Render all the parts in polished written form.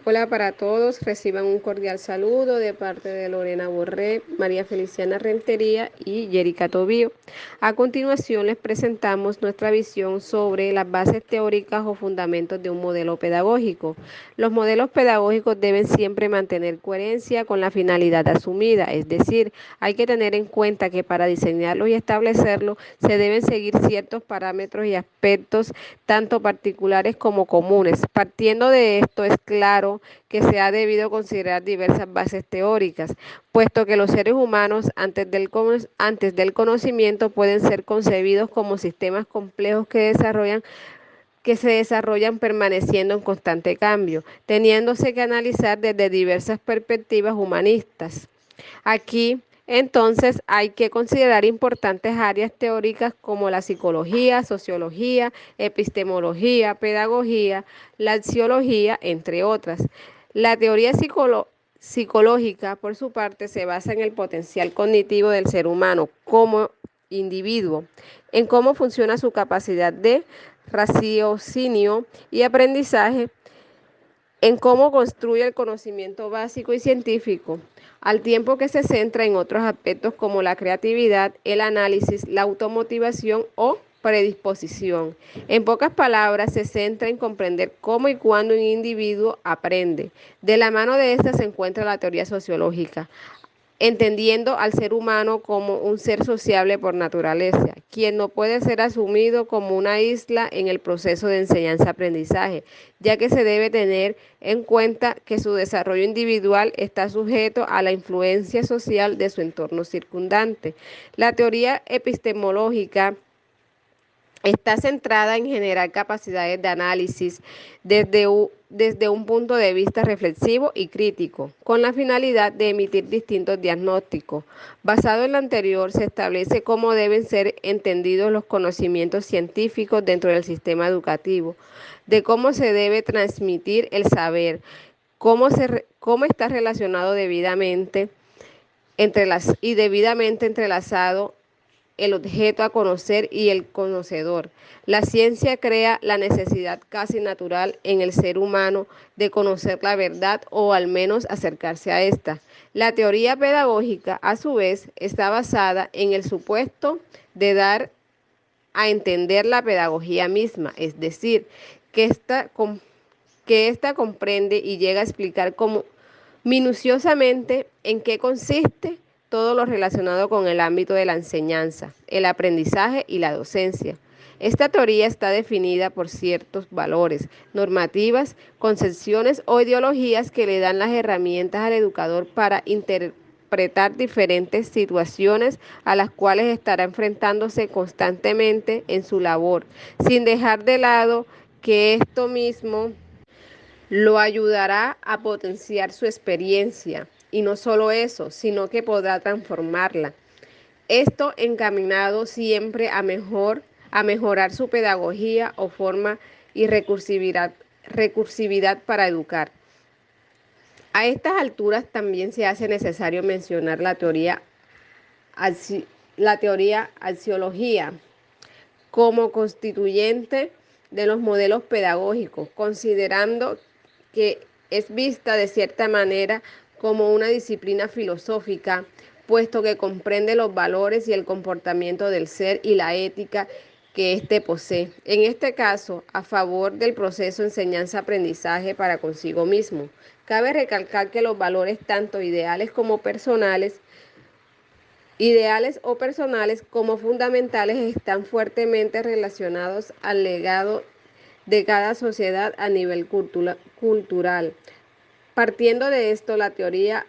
Hola para todos, reciban un cordial saludo de parte de Lorena Borré, María Feliciana Rentería y Yerica Tobío. A continuación les presentamos nuestra visión sobre las bases teóricas o fundamentos de un modelo pedagógico. Los modelos pedagógicos deben siempre mantener coherencia con la finalidad asumida, es decir, hay que tener en cuenta que para diseñarlos y establecerlos se deben seguir ciertos parámetros y aspectos tanto particulares como comunes. Partiendo de esto, es claro que se ha debido considerar diversas bases teóricas, puesto que los seres humanos antes del conocimiento pueden ser concebidos como sistemas complejos que se desarrollan permaneciendo en constante cambio, teniéndose que analizar desde diversas perspectivas humanistas. Aquí, entonces, hay que considerar importantes áreas teóricas como la psicología, sociología, epistemología, pedagogía, la axiología, entre otras. La teoría psicológica, por su parte, se basa en el potencial cognitivo del ser humano como individuo, en cómo funciona su capacidad de raciocinio y aprendizaje, en cómo construye el conocimiento básico y científico, al tiempo que se centra en otros aspectos como la creatividad, el análisis, la automotivación o predisposición. En pocas palabras, se centra en comprender cómo y cuándo un individuo aprende. De la mano de esta se encuentra la teoría sociológica, entendiendo al ser humano como un ser sociable por naturaleza, quien no puede ser asumido como una isla en el proceso de enseñanza-aprendizaje, ya que se debe tener en cuenta que su desarrollo individual está sujeto a la influencia social de su entorno circundante. La teoría epistemológica está centrada en generar capacidades de análisis desde un punto de vista reflexivo y crítico, con la finalidad de emitir distintos diagnósticos. Basado en lo anterior, se establece cómo deben ser entendidos los conocimientos científicos dentro del sistema educativo, de cómo se debe transmitir el saber, cómo está relacionado debidamente y debidamente entrelazado el objeto a conocer y el conocedor. La ciencia crea la necesidad casi natural en el ser humano de conocer la verdad o al menos acercarse a esta. La teoría pedagógica, a su vez, está basada en el supuesto de dar a entender la pedagogía misma, es decir, que esta comprende y llega a explicar minuciosamente en qué consiste todo lo relacionado con el ámbito de la enseñanza, el aprendizaje y la docencia. Esta teoría está definida por ciertos valores, normativas, concepciones o ideologías que le dan las herramientas al educador para interpretar diferentes situaciones a las cuales estará enfrentándose constantemente en su labor, sin dejar de lado que esto mismo lo ayudará a potenciar su experiencia y no solo eso, sino que podrá transformarla. Esto encaminado siempre a mejorar su pedagogía o forma y recursividad para educar. A estas alturas también se hace necesario mencionar la teoría axiología como constituyente de los modelos pedagógicos, considerando que es vista de cierta manera como una disciplina filosófica, puesto que comprende los valores y el comportamiento del ser y la ética que éste posee. En este caso, a favor del proceso enseñanza-aprendizaje para consigo mismo. Cabe recalcar que los valores tanto ideales o personales como fundamentales están fuertemente relacionados al legado de cada sociedad a nivel cultural. Partiendo de esto, la teoría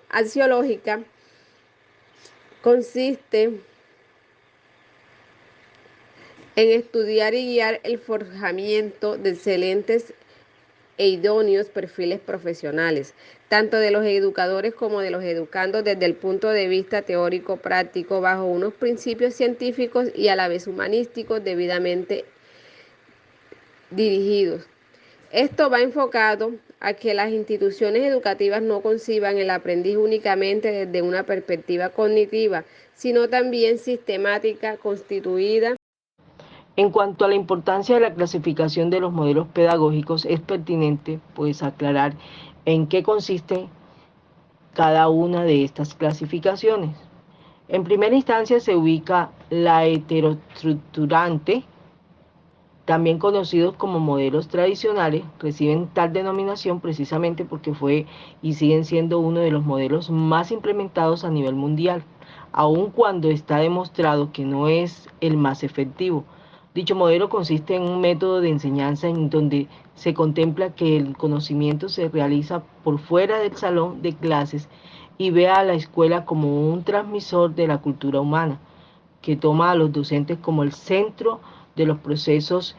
axiológica consiste en estudiar y guiar el forjamiento de excelentes e idóneos perfiles profesionales, tanto de los educadores como de los educandos desde el punto de vista teórico-práctico, bajo unos principios científicos y a la vez humanísticos debidamente dirigidos. Esto va enfocado a que las instituciones educativas no conciban el aprendiz únicamente desde una perspectiva cognitiva, sino también sistemática, constituida En cuanto a la importancia de la clasificación de los modelos pedagógicos, es pertinente pues aclarar en qué consiste cada una de estas clasificaciones. En primera instancia se ubica la heteroestructurante, también conocidos como modelos tradicionales, reciben tal denominación precisamente porque fue y siguen siendo uno de los modelos más implementados a nivel mundial, aun cuando está demostrado que no es el más efectivo. Dicho modelo consiste en un método de enseñanza en donde se contempla que el conocimiento se realiza por fuera del salón de clases y ve a la escuela como un transmisor de la cultura humana, que toma a los docentes como el centro de los procesos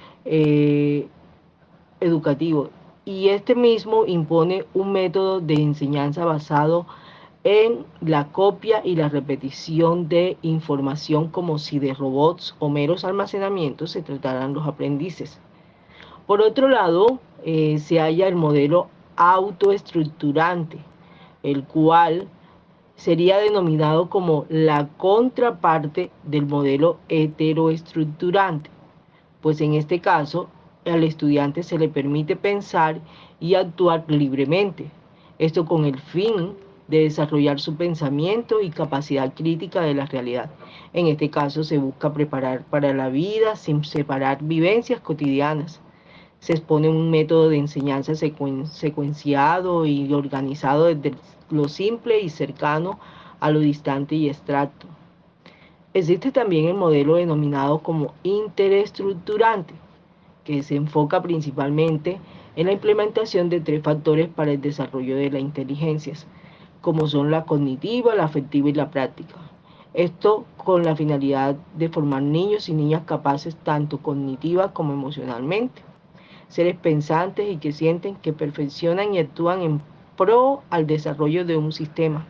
educativos. Y este mismo impone un método de enseñanza basado en la copia y la repetición de información, como si de robots o meros almacenamientos se trataran los aprendices. Por otro lado, se halla el modelo autoestructurante, el cual sería denominado como la contraparte del modelo heteroestructurante, pues en este caso al estudiante se le permite pensar y actuar libremente, esto con el fin de desarrollar su pensamiento y capacidad crítica de la realidad. En este caso se busca preparar para la vida sin separar vivencias cotidianas. Se expone un método de enseñanza secuenciado y organizado desde lo simple y cercano a lo distante y abstracto. Existe también el modelo denominado como interestructurante, que se enfoca principalmente en la implementación de tres factores para el desarrollo de las inteligencias, como son la cognitiva, la afectiva y la práctica. Esto con la finalidad de formar niños y niñas capaces tanto cognitiva como emocionalmente, seres pensantes y que sienten, que perfeccionan y actúan en pro al desarrollo de un sistema.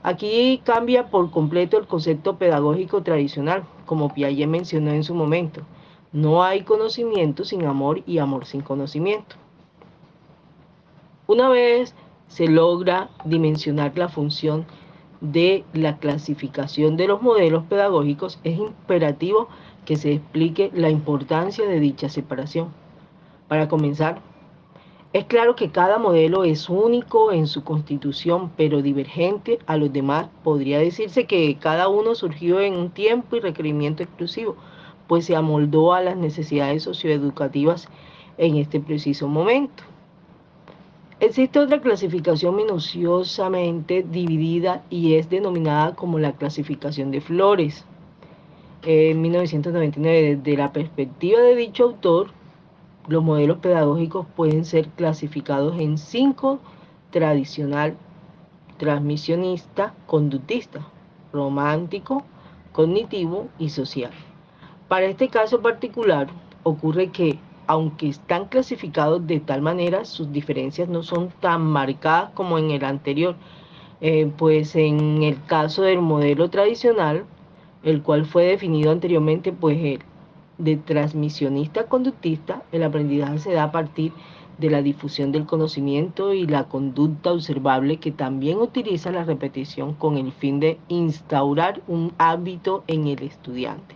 Aquí cambia por completo el concepto pedagógico tradicional, como Piaget mencionó en su momento. No hay conocimiento sin amor y amor sin conocimiento. Una vez se logra dimensionar la función de la clasificación de los modelos pedagógicos, es imperativo que se explique la importancia de dicha separación. Para comenzar, es claro que cada modelo es único en su constitución, pero divergente a los demás. Podría decirse que cada uno surgió en un tiempo y requerimiento exclusivo, pues se amoldó a las necesidades socioeducativas en este preciso momento. Existe otra clasificación minuciosamente dividida y es denominada como la clasificación de Flores. En 1999, desde la perspectiva de dicho autor, los modelos pedagógicos pueden ser clasificados en 5: tradicional, transmisionista, conductista, romántico, cognitivo y social. Para este caso particular, ocurre que, aunque están clasificados de tal manera, sus diferencias no son tan marcadas como en el anterior, pues en el caso del modelo tradicional, el cual fue definido anteriormente, pues de transmisionista conductista, el aprendizaje se da a partir de la difusión del conocimiento y la conducta observable, que también utiliza la repetición con el fin de instaurar un hábito en el estudiante.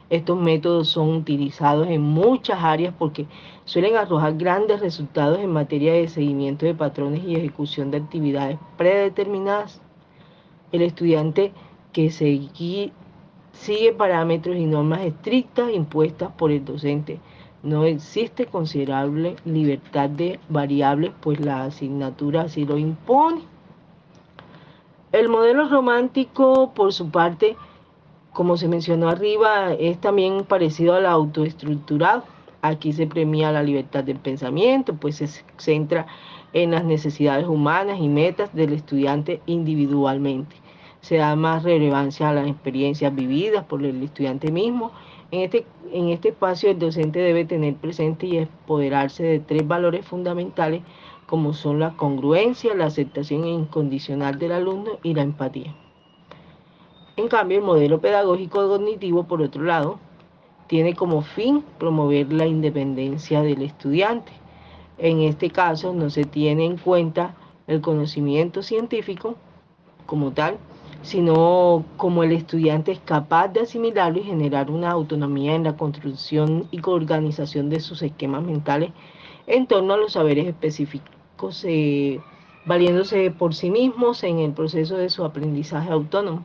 Estos métodos son utilizados en muchas áreas porque suelen arrojar grandes resultados en materia de seguimiento de patrones y ejecución de actividades predeterminadas. El estudiante que sigue parámetros y normas estrictas impuestas por el docente. No existe considerable libertad de variables, pues la asignatura así lo impone. El modelo romántico, por su parte, como se mencionó arriba, es también parecido al autoestructurado. Aquí se premia la libertad del pensamiento, pues se centra en las necesidades humanas y metas del estudiante individualmente. Se da más relevancia a las experiencias vividas por el estudiante mismo. En este espacio el docente debe tener presente y empoderarse de tres valores fundamentales, como son la congruencia, la aceptación incondicional del alumno y la empatía. En cambio, el modelo pedagógico cognitivo, por otro lado, tiene como fin promover la independencia del estudiante. En este caso, no se tiene en cuenta el conocimiento científico como tal, sino como el estudiante es capaz de asimilarlo y generar una autonomía en la construcción y organización de sus esquemas mentales en torno a los saberes específicos, valiéndose por sí mismos en el proceso de su aprendizaje autónomo.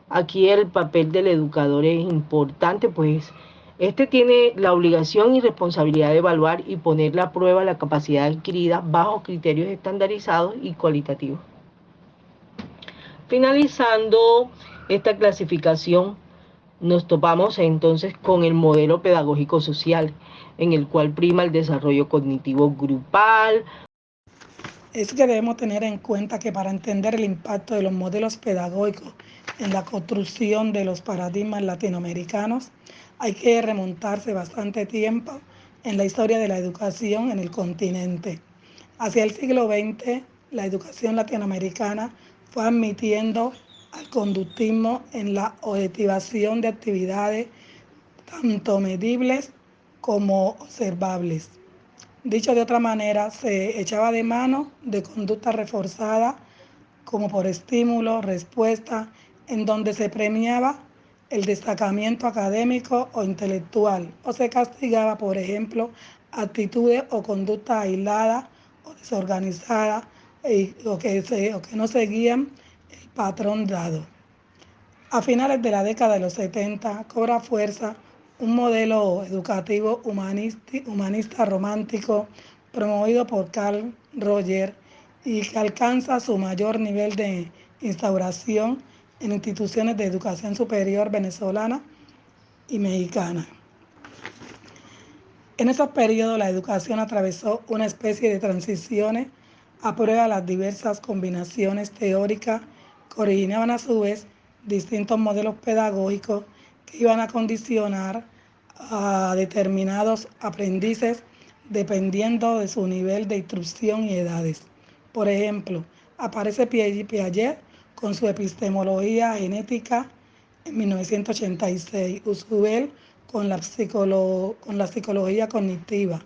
Aquí el papel del educador es importante, pues este tiene la obligación y responsabilidad de evaluar y poner a prueba la capacidad adquirida bajo criterios estandarizados y cualitativos. Finalizando esta clasificación, nos topamos entonces con el modelo pedagógico social, en el cual prima el desarrollo cognitivo grupal. Es que debemos tener en cuenta que para entender el impacto de los modelos pedagógicos en la construcción de los paradigmas latinoamericanos, hay que remontarse bastante tiempo en la historia de la educación en el continente. Hacia el siglo XX, la educación latinoamericana fue admitiendo al conductismo en la objetivación de actividades tanto medibles como observables. Dicho de otra manera, se echaba de mano de conducta reforzada como por estímulo, respuesta, en donde se premiaba el destacamiento académico o intelectual o se castigaba, por ejemplo, actitudes o conductas aisladas o desorganizadas o que no seguían el patrón dado. A finales de la década de los 70 cobra fuerza un modelo educativo humanista romántico promovido por Carl Rogers y que alcanza su mayor nivel de instauración en instituciones de educación superior venezolana y mexicana. En esos periodos la educación atravesó una especie de transiciones a prueba de las diversas combinaciones teóricas que originaban a su vez distintos modelos pedagógicos que iban a condicionar a determinados aprendices dependiendo de su nivel de instrucción y edades. Por ejemplo, aparece Piaget con su epistemología genética en 1986, Ushubel con la psicología cognitiva,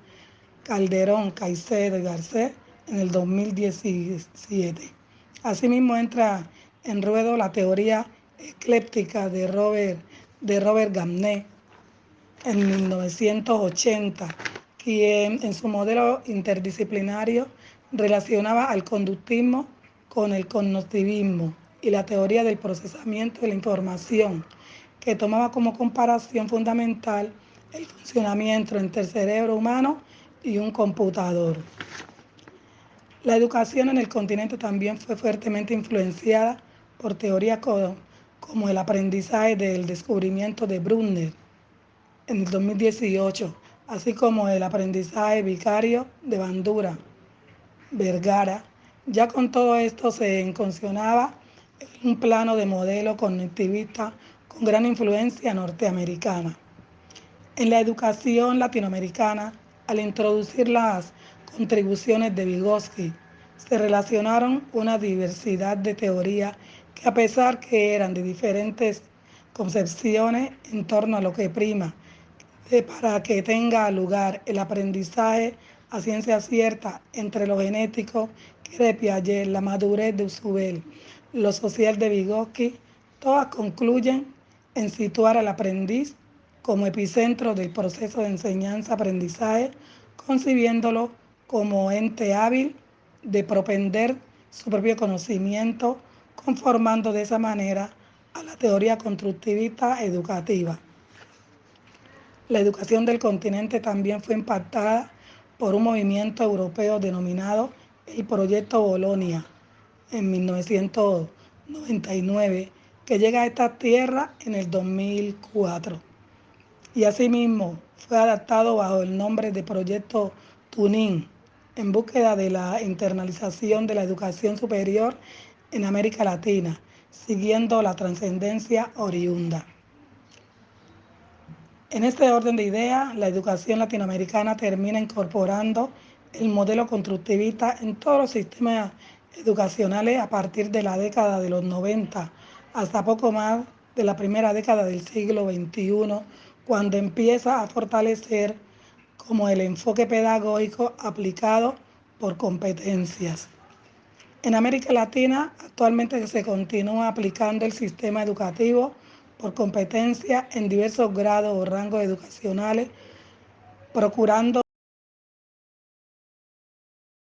Calderón, Caicedo y Garcés en el 2017. Asimismo entra en ruedo la teoría ecléptica de Robert Gagné en 1980, quien en su modelo interdisciplinario relacionaba al conductismo con el cognitivismo y la teoría del procesamiento de la información, que tomaba como comparación fundamental el funcionamiento entre el cerebro humano y un computador. La educación en el continente también fue fuertemente influenciada por teorías como el aprendizaje del descubrimiento de Brunner en el 2018, así como el aprendizaje vicario de Bandura, Vergara. Ya con todo esto se enconcionaba un plano de modelo cognitivista con gran influencia norteamericana. En la educación latinoamericana, al introducir las contribuciones de Vygotsky, se relacionaron una diversidad de teorías que a pesar que eran de diferentes concepciones en torno a lo que prima para que tenga lugar el aprendizaje a ciencia cierta entre lo genético, que de Piaget, la madurez de Ushubel, lo social de Vygotsky, todas concluyen en situar al aprendiz como epicentro del proceso de enseñanza-aprendizaje, concibiéndolo como ente hábil de propender su propio conocimiento, conformando de esa manera a la teoría constructivista educativa. La educación del continente también fue impactada por un movimiento europeo denominado el Proyecto Bolonia en 1999, que llega a esta tierra en el 2004. Y asimismo fue adaptado bajo el nombre de Proyecto Tunín, en búsqueda de la internalización de la educación superior en América Latina, siguiendo la trascendencia oriunda. En este orden de ideas, la educación latinoamericana termina incorporando el modelo constructivista en todos los sistemas educacionales a partir de la década de los 90 hasta poco más de la primera década del siglo XXI, cuando empieza a fortalecer como el enfoque pedagógico aplicado por competencias. En América Latina, actualmente se continúa aplicando el sistema educativo por competencia en diversos grados o rangos educacionales, procurando